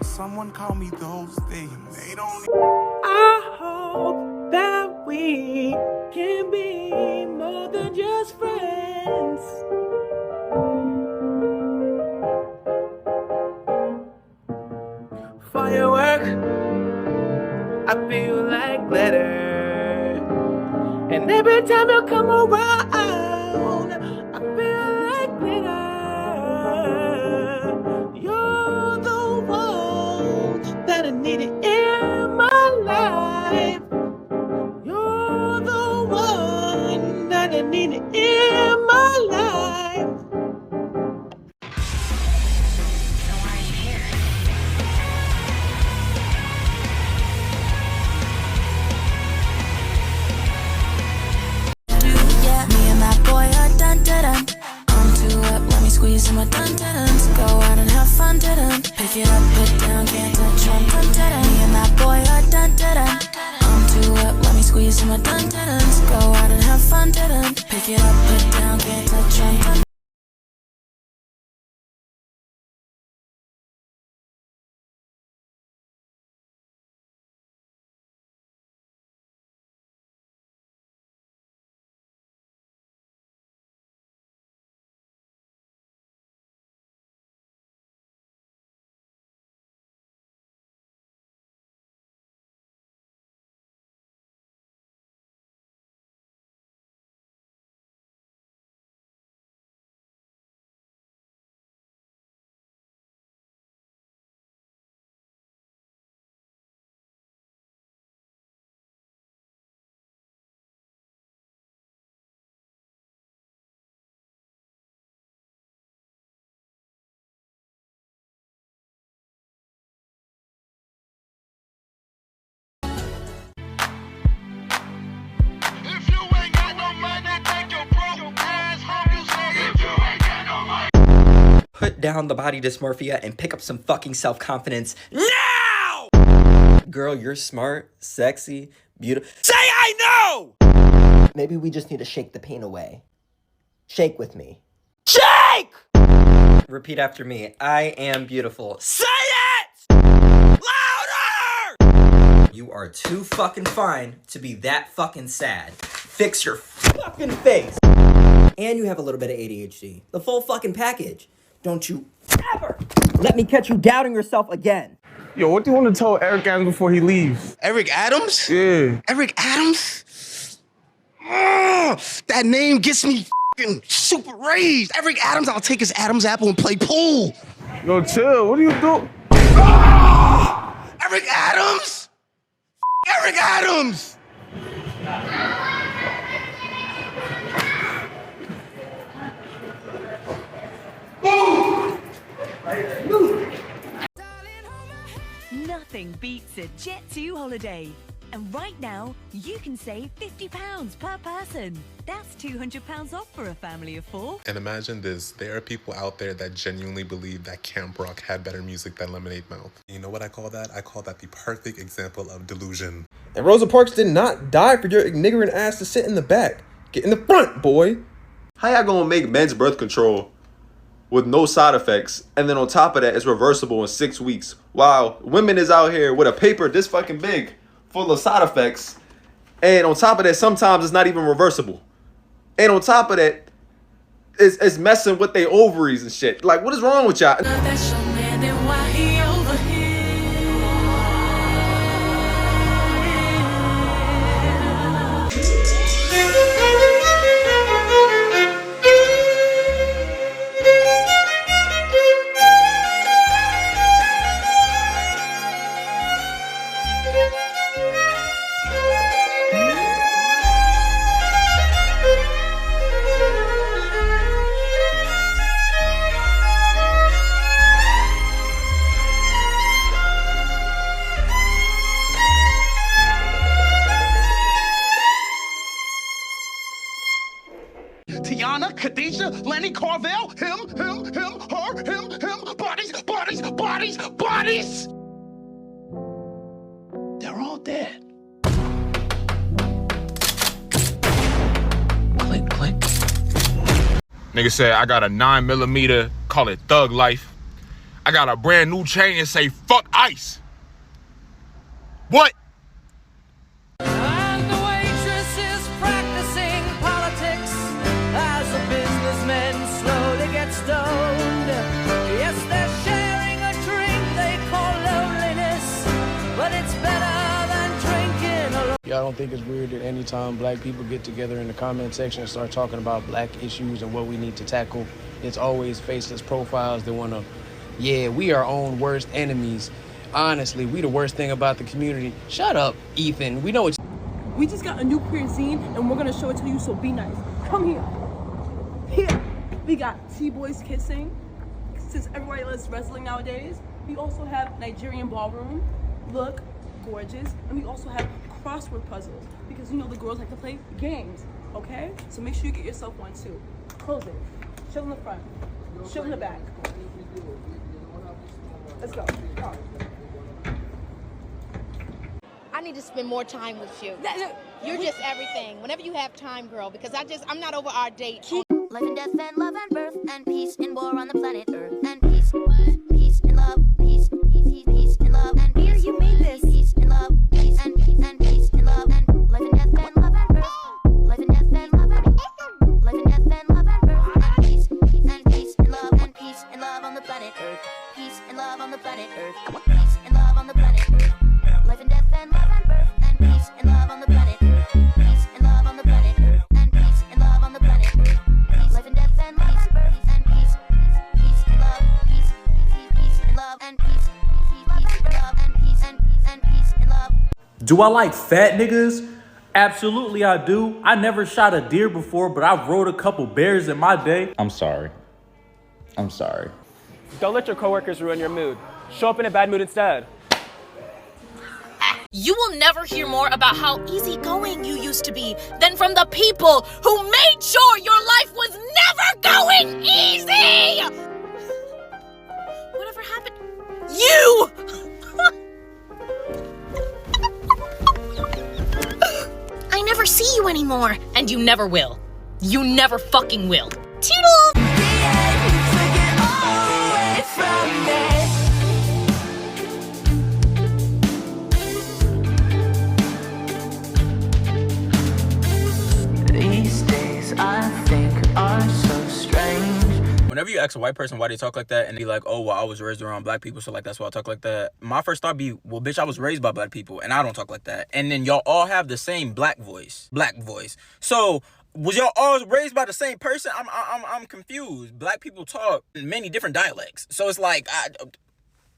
Someone call me those things. They don't. I hope that we can be more than just friends. Firework, I feel like glitter. And every time you come around, I feel like glitter. You're the one that I needed in my life. You're the one that I needed in my life. Squeeze in my dun-dun-duns. Go out and have fun, dun-dun. Pick it up, put down, can't touch on, dun-dun-dun. Me and that boy are dun-dun-dun. I'm too up, let me squeeze in my dun-dun-duns. Go out and have fun, dun-dun. Pick it up, put down, can't touch on, dun-dun. Put down the body dysmorphia and pick up some fucking self-confidence now! Girl, you're smart, sexy, beautiful. Say I know! Maybe we just need to shake the pain away. Shake with me. Shake! Repeat after me. I am beautiful. Say it! Louder! You are too fucking fine to be that fucking sad. Fix your fucking face. And you have a little bit of ADHD. The full fucking package. Don't you ever let me catch you doubting yourself again. Yo, what do you want to tell Eric Adams before he leaves? Eric Adams? Yeah. Eric Adams? Oh, that name gets me f***ing super raised. Eric Adams, I'll take his Adam's apple and play pool. Yo, chill. What are you doing? Oh, Eric Adams? Eric Adams! Nothing beats a Jet2 holiday. And right now, you can save £50 per person. That's £200 off for a family of 4. And imagine this, there are people out there that genuinely believe that Camp Rock had better music than Lemonade Mouth. You know what I call that? I call that the perfect example of delusion. And Rosa Parks did not die for your ignorant ass to sit in the back. Get in the front, boy. How y'all gonna make men's birth control with no side effects, and then on top of that, it's reversible in 6 weeks, while women is out here with a paper this fucking big full of side effects, and on top of that, sometimes it's not even reversible, and on top of that, it's messing with their ovaries and shit. Like, what is wrong with y'all? Tiana, Khadijah, Lenny, Carvel, him, her, him, bodies. They're all dead. Nigga said, I got a 9mm, call it Thug Life. I got a brand new chain and say, fuck ICE. What? And the waitress is practicing politics as the businessmen slowly get stoned. Yes, they're sharing a drink they call loneliness, but it's better than drinking alone. Y'all don't think it's weird that anytime black people get together in the comment section and start talking about black issues and what we need to tackle, it's always faceless profiles that want to, yeah, we are our own worst enemies. Honestly, we the worst thing about the community. Shut up, Ethan. We know it's... We just got a new queer zine and we're gonna show it to you, so be nice. Come here. Here, we got T-boys kissing, since everybody loves wrestling nowadays. We also have Nigerian ballroom, look, gorgeous. And we also have crossword puzzles, because you know the girls like to play games, okay? So make sure you get yourself one too. Close it. Show in the front. Show in the back. Let's go. I need to spend more time with you. You're just everything. Whenever you have time, girl, because I'm not over our date. Life and death and love and birth and peace and war on the planet Earth and peace, peace and love, peace, peace, peace and love and peace. Here, you made this. Peace and love, peace and peace and peace and love and life and death and love and birth, life and death and love and life and death and love and birth and peace and peace and love and peace and love on the planet Earth, peace and love on the planet Earth, peace and love on the planet Earth, life and death and love and birth and peace and love on the planet Earth, peace and love on the planet Earth and peace and love on the planet Earth. Life and death and peace, birth and peace, peace and love, peace, peace and love and peace, peace and love and peace and peace and love. Do I like fat niggas? Absolutely I do. I never shot a deer before, but I've rode a couple bears in my day. I'm sorry. I'm sorry. Don't let your coworkers ruin your mood. Show up in a bad mood instead. You will never hear more about how easygoing you used to be than from the people who made sure your life was never going easy! Whatever happened? You! I never see you anymore, and you never will. You never fucking will. Toodles! I think are so strange. Whenever you ask a white person why they talk like that and they be like, oh, well, I was raised around black people, so like that's why I talk like that, my first thought be, well, bitch, I was raised by black people and I don't talk like that. And then y'all all have the same black voice. So was y'all all raised by the same person? I'm confused. Black people talk in many different dialects, so it's like,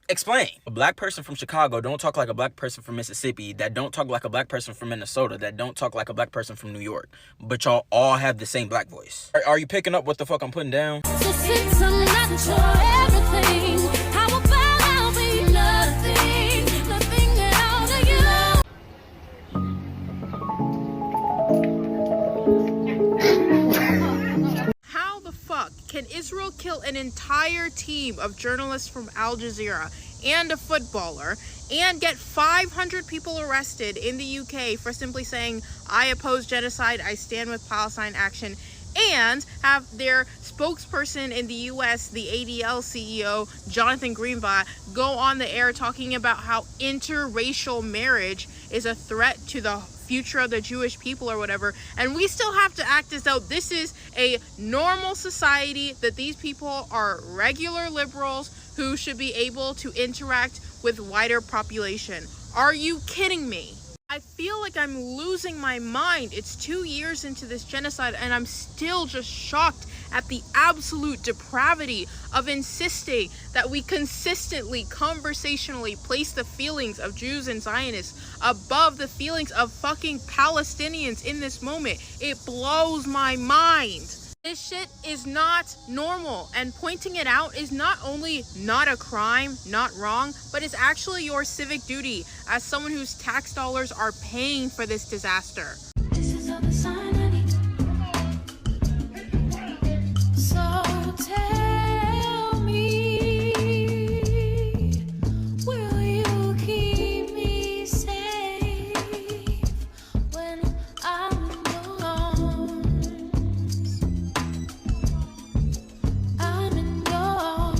explain. A black person from Chicago don't talk like a black person from Mississippi, that don't talk like a black person from Minnesota, that don't talk like a black person from New York. But y'all all have the same black voice. Are you picking up what the fuck I'm putting down? So since I'm not your everything, how about I'll be nothing, nothing at all to you. How the fuck can Israel kill an entire team of journalists from Al Jazeera and a footballer and get 500 people arrested in the UK for simply saying, I oppose genocide, I stand with Palestine Action, and have their spokesperson in the US, the ADL CEO, Jonathan Greenblatt, go on the air talking about how interracial marriage is a threat to the future of the Jewish people or whatever, and we still have to act as though this is a normal society, that these people are regular liberals who should be able to interact with wider population. Are you kidding me? I feel like I'm losing my mind. It's 2 years into this genocide and I'm still just shocked at the absolute depravity of insisting that we consistently, conversationally place the feelings of Jews and Zionists above the feelings of fucking Palestinians in this moment. It blows my mind. This shit is not normal, and pointing it out is not only not a crime, not wrong, but it's actually your civic duty as someone whose tax dollars are paying for this disaster. This is all the sign I need. So tell me, will you keep me safe when I'm alone? I'm in your arms.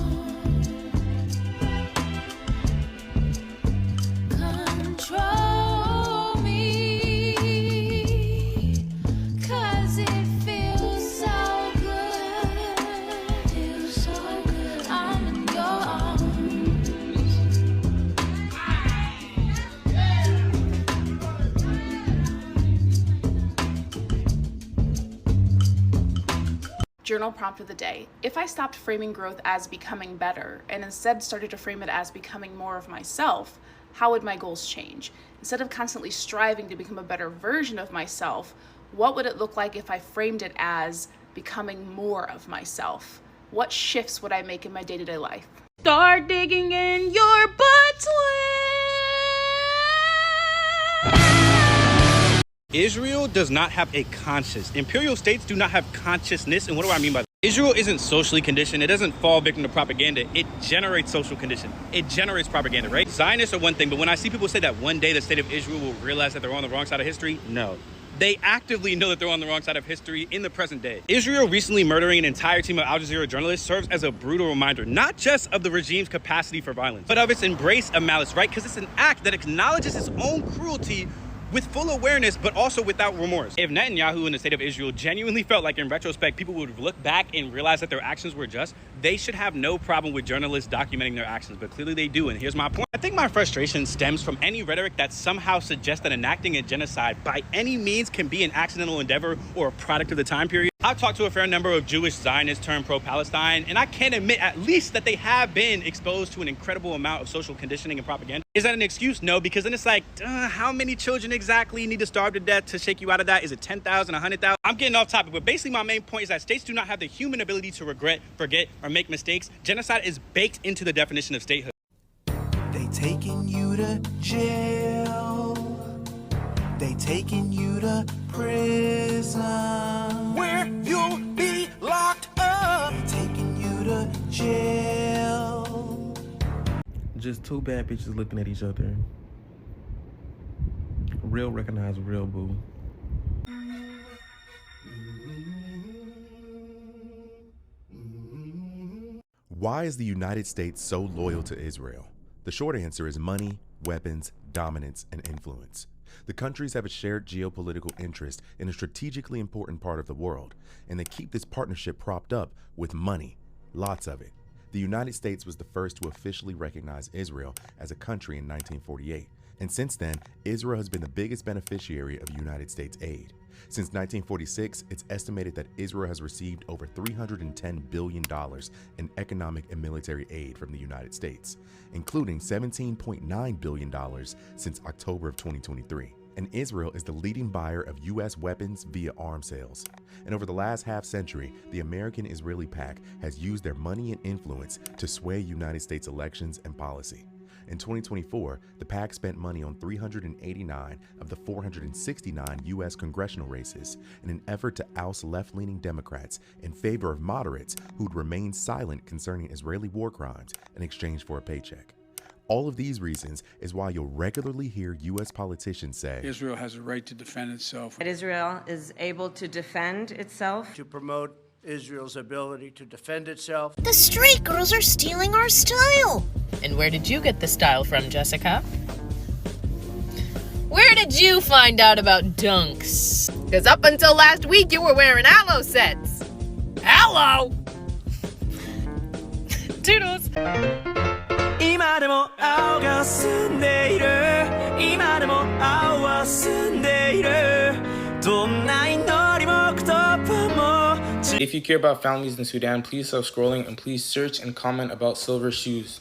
Journal prompt of the day. If I stopped framing growth as becoming better and instead started to frame it as becoming more of myself, how would my goals change? Instead of constantly striving to become a better version of myself, what would it look like if I framed it as becoming more of myself? What shifts would I make in my day-to-day life? Start digging in your butt. Israel does not have a conscience. Imperial states do not have consciousness. And what do I mean by that? Israel isn't socially conditioned. It doesn't fall victim to propaganda. It generates social condition. It generates propaganda, right? Zionists are one thing, but when I see people say that one day the state of Israel will realize that they're on the wrong side of history, no. They actively know that they're on the wrong side of history in the present day. Israel recently murdering an entire team of Al Jazeera journalists serves as a brutal reminder, not just of the regime's capacity for violence, but of its embrace of malice, right? Because it's an act that acknowledges its own cruelty with full awareness, but also without remorse. If Netanyahu and the state of Israel genuinely felt like in retrospect, people would look back and realize that their actions were just, they should have no problem with journalists documenting their actions, but clearly they do, and here's my point. I think my frustration stems from any rhetoric that somehow suggests that enacting a genocide by any means can be an accidental endeavor or a product of the time period. I've talked to a fair number of Jewish Zionists turned pro-Palestine, and I can admit at least that they have been exposed to an incredible amount of social conditioning and propaganda. Is that an excuse? No, because then it's like, how many children exactly need to starve to death to shake you out of that? Is it 10,000, 100,000? I'm getting off topic, but basically my main point is that states do not have the human ability to regret, forget, or make mistakes. Genocide is baked into the definition of statehood. They taking you to jail. They taking you to prison, where you'll be locked up. They taking you to jail. Just two bad bitches looking at each other. Real recognize real, boo. Why is the United States so loyal to Israel? The short answer is money, weapons, dominance, and influence. The countries have a shared geopolitical interest in a strategically important part of the world, and they keep this partnership propped up with money, lots of it. The United States was the first to officially recognize Israel as a country in 1948, and since then, Israel has been the biggest beneficiary of United States aid. Since 1946, it's estimated that Israel has received over $310 billion in economic and military aid from the United States, including $17.9 billion since October of 2023. And Israel is the leading buyer of U.S. weapons via arms sales. And over the last half-century, the American-Israeli pact has used their money and influence to sway United States elections and policy. In 2024, the PAC spent money on 389 of the 469 U.S. congressional races in an effort to oust left-leaning Democrats in favor of moderates who'd remain silent concerning Israeli war crimes in exchange for a paycheck. All of these reasons is why you'll regularly hear U.S. politicians say, Israel has a right to defend itself. That Israel is able to defend itself. To promote Israel's ability to defend itself. The street girls are stealing our style. And where did you get the style from, Jessica? Where did you find out about dunks? Because up until last week, you were wearing Aloe sets. Aloe? Toodles. 今でも青が澄んでいる今でも青は澄んでいるどんな祈りも言葉も If you care about families in Sudan, please stop scrolling and please search and comment about silver shoes.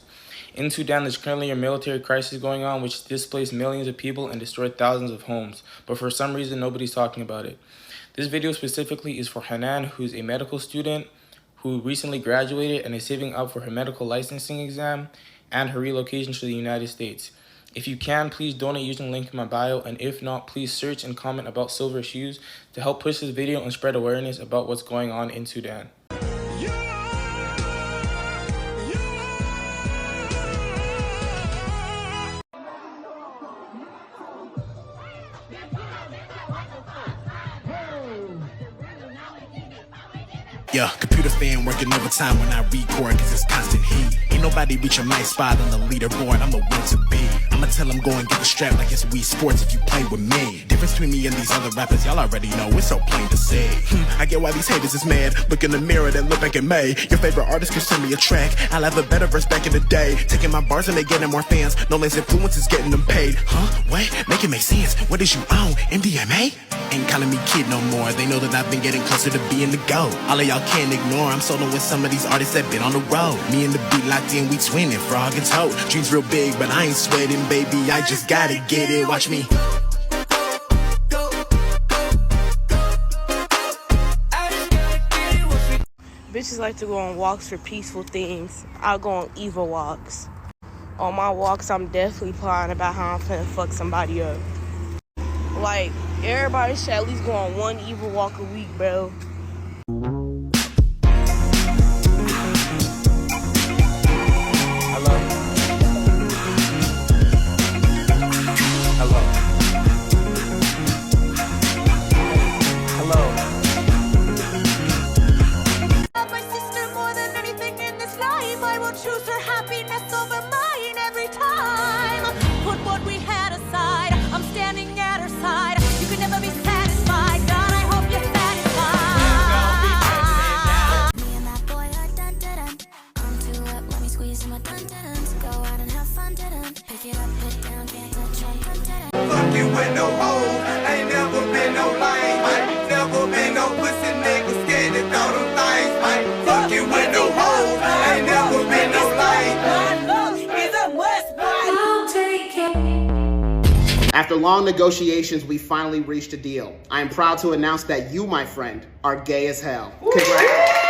In Sudan, there's currently a military crisis going on which displaced millions of people and destroyed thousands of homes, but for some reason nobody's talking about it. This video specifically is for Hanan, who's a medical student who recently graduated and is saving up for her medical licensing exam and her relocation to the United States. If you can, please donate using the link in my bio, and if not, please search and comment about silver shoes to help push this video and spread awareness about what's going on in Sudan. Yeah, computer fan working overtime when I record cause it's constant heat. Ain't nobody reaching my spot on the leaderboard, I'm the one to be. I'ma tell him go and get the strap like it's Wii Sports if you play with me. Difference between me and these other rappers, y'all already know, it's so plain to see. I get why these haters is mad. Look in the mirror, then look back at May. Your favorite artist can send me a track. I'll have a better verse back in the day. Taking my bars and they getting more fans. No less influence is getting them paid. Huh? What? Make it make sense. What is you own? MDMA? Ain't calling me kid no more. They know that I've been getting closer to being the GOAT. All of y'all can't ignore. I'm solo with some of these artists that been on the road. Me and the beat locked in, we twinning, frog and toad. Dreams real big, but I ain't sweating, baby. I just gotta get it. Watch me. Bitches like to go on walks for peaceful things. I'll go on evil walks. On my walks, I'm definitely plotting about how I'm finna fuck somebody up. Like, everybody should at least go on one evil walk a week, bro. Hello? Hello? Hello? My sister more than anything in this life. I will choose her happiness over mine every time. Put what we had aside. I'm standing at her side. You can never be satisfied. God, I hope you're satisfied. Me and that boy are dun-dun-dun. I'm too up, let me squeeze in my dun-dun-duns. Go out and have fun, dun-dun. Pick it up, put down, can't touch on, dun-dun-dun. Fucking with no hoes, ain't never been no lame. Never been no pussy nigga scared to throw them things. Fucking with no hoes, ain't never been no lame. After long negotiations, we finally reached a deal. I am proud to announce that you, my friend, are gay as hell. Congrats.